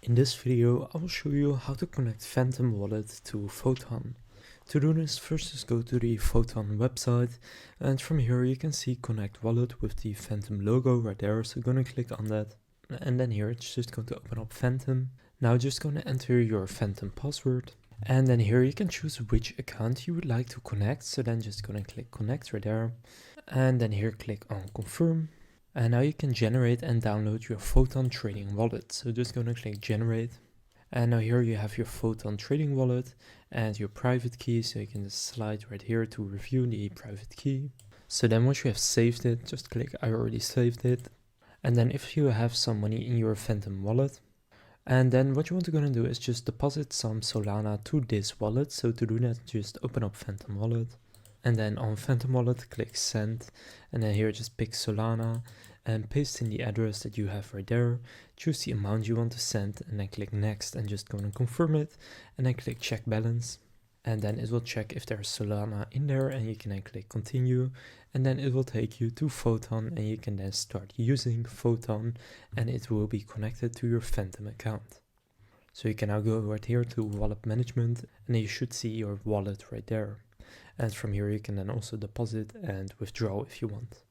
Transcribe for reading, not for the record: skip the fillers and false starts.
In this video, I will show you how to connect Phantom Wallet to Photon. To do this, first just go to the Photon website, and from here you can see Connect Wallet with the Phantom logo right there, so you're gonna click on that. And then here it's just going to open up Phantom. Now just gonna enter your Phantom password. And then here you can choose which account you would like to connect, so then just gonna click Connect right there. And then here click on Confirm. And now you can generate and download your Photon trading wallet. So just gonna click generate. And now here you have your Photon trading wallet and your private key. So you can just slide right here to review the private key. So then once you have saved it, just click I already saved it. And then if you have some money in your Phantom wallet, and then what you want to gonna do is just deposit some Solana to this wallet. So to do that, just open up Phantom wallet. And then on Phantom Wallet, click Send, and then here just pick Solana and paste in the address that you have right there. Choose the amount you want to send and then click Next and just go and confirm it. And then click Check Balance. And then it will check if there's Solana in there, and you can then click Continue. And then it will take you to Photon, and you can then start using Photon, and it will be connected to your Phantom account. So you can now go right here to Wallet Management, and then you should see your wallet right there. And from here you can then also deposit and withdraw if you want.